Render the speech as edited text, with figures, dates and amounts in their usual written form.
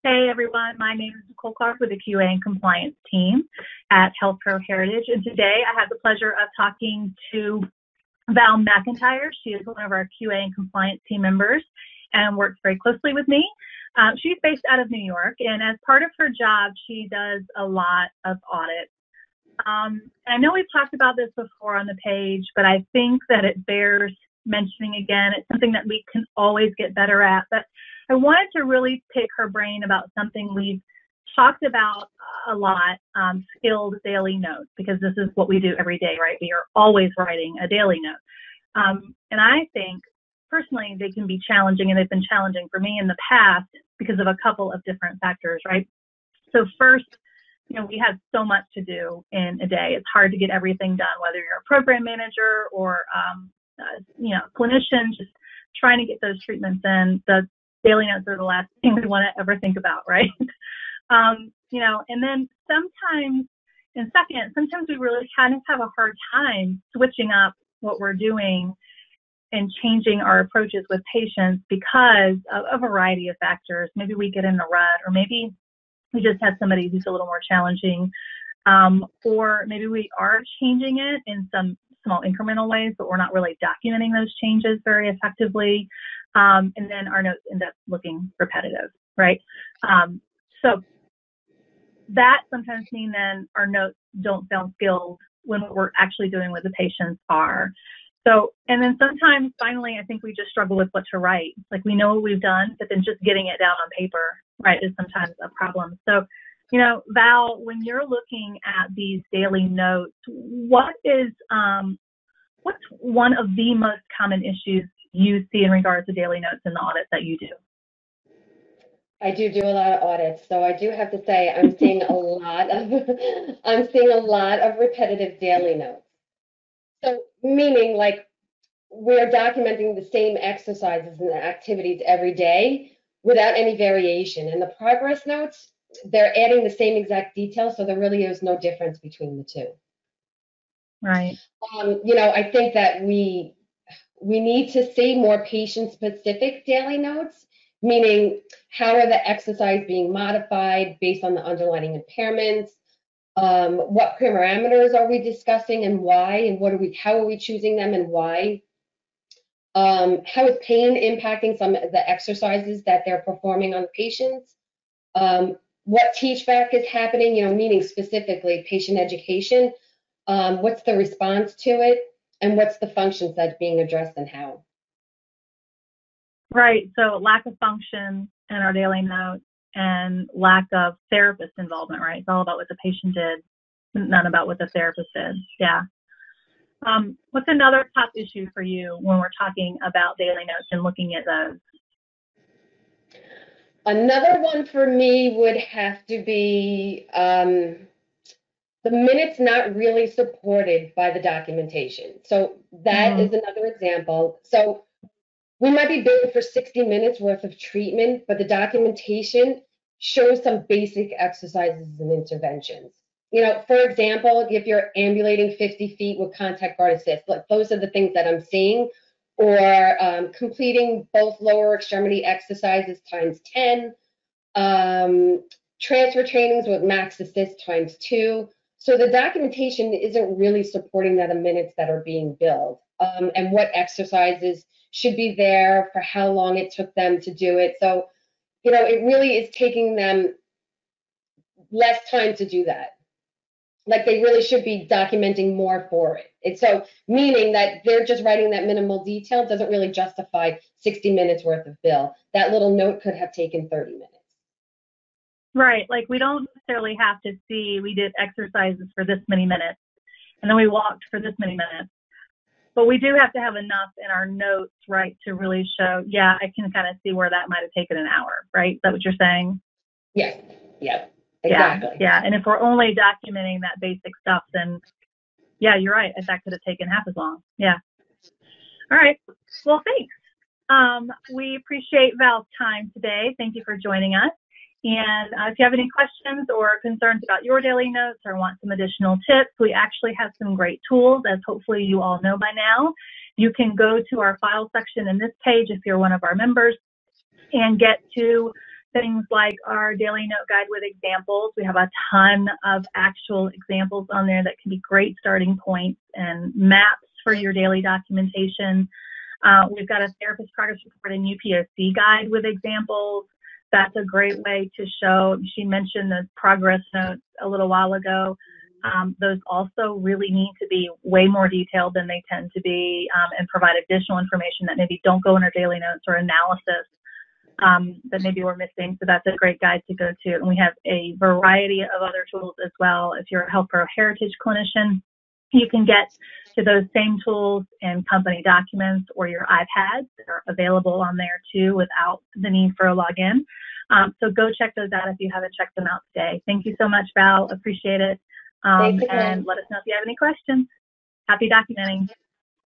Hey everyone, my name is Nicole Clark with the QA and compliance team at Healthcare Heritage, and today I have the pleasure of talking to Val McIntyre. She is one of our QA and compliance team members and works very closely with me. She's based out of New York, and as part of her job, she does a lot of audits. I know we've talked about this before on the page, but I think that it bears mentioning again. It's something that we can always get better at, but I wanted to really pick her brain about something we've talked about a lot, skilled daily notes, because this is what we do every day, right? We are always writing a daily note. And I think personally they can be challenging, and they've been challenging for me in the past because of a couple of different factors, right? So first, we have so much to do in a day. It's hard to get everything done, whether you're a program manager or, clinician, just trying to get those treatments in. The daily notes are the last thing we want to ever think about, right? And then sometimes we really kind of have a hard time switching up what we're doing and changing our approaches with patients because of a variety of factors. Maybe we get in a rut, or maybe we just have somebody who's a little more challenging, or maybe we are changing it in some small incremental ways, but we're not really documenting those changes very effectively. And then our notes end up looking repetitive, right? So that sometimes means then our notes don't sound skilled when what we're actually doing with the patients are. So, and then sometimes finally, I think we just struggle with what to write. Like we know what we've done, but then just getting it down on paper, right, is sometimes a problem. So, Val, when you're looking at these daily notes, what's one of the most common issues you see in regards to daily notes in the audits that you do? I do a lot of audits, so I do have to say I'm seeing a lot of repetitive daily notes. So meaning like we're documenting the same exercises and activities every day without any variation. And the progress notes, they're adding the same exact details, so there really is no difference between the two. Right. I think that we need to see more patient-specific daily notes, meaning how are the exercise being modified based on the underlying impairments? What parameters are we discussing and why, and how are we choosing them and why? How is pain impacting some of the exercises that they're performing on the patients? What teach-back is happening, meaning specifically patient education? What's the response to it? And what's the functions that's being addressed and how? Right. So lack of function in our daily notes and lack of therapist involvement, right? It's all about what the patient did, none about what the therapist did. Yeah. What's another top issue for you when we're talking about daily notes and looking at those? Another one for me would have to be the minutes not really supported by the documentation. So that is another example. So we might be billing for 60 minutes worth of treatment, but the documentation shows some basic exercises and interventions. For example, if you're ambulating 50 feet with contact guard assist, like those are the things that I'm seeing, or completing both lower extremity exercises times 10, transfer trainings with max assist times 2. So the documentation isn't really supporting the minutes that are being billed, and what exercises should be there for how long it took them to do it. So, it really is taking them less time to do that. Like they really should be documenting more for it. It's so meaning that they're just writing that minimal detail doesn't really justify 60 minutes worth of bill. That little note could have taken 30 minutes. Right. Like we don't necessarily have to see we did exercises for this many minutes and then we walked for this many minutes. But we do have to have enough in our notes, right, to really show, yeah, I can kind of see where that might have taken an hour, right? Is that what you're saying? Yes. Yeah. Exactly. Yeah. And if we're only documenting that basic stuff, then yeah, you're right. That could have taken half as long. Yeah. All right. Well, thanks. We appreciate Val's time today. Thank you for joining us. And if you have any questions or concerns about your daily notes or want some additional tips, we actually have some great tools, as hopefully you all know by now. You can go to our file section in this page if you're one of our members and get to things like our daily note guide with examples. We have a ton of actual examples on there that can be great starting points and maps for your daily documentation. We've got a therapist progress report and UPOC guide with examples. That's a great way to show. She mentioned the progress notes a little while ago. Those also really need to be way more detailed than they tend to be, and provide additional information that maybe don't go in our daily notes or analysis that maybe we're missing. So that's a great guide to go to. And we have a variety of other tools as well. If you're a Health Pro Heritage clinician, you can get to those same tools in company documents or your iPads. They're available on there too without the need for a login. So go check those out if you haven't checked them out today. Thank you so much, Val. Appreciate it. And let us know if you have any questions. Happy documenting.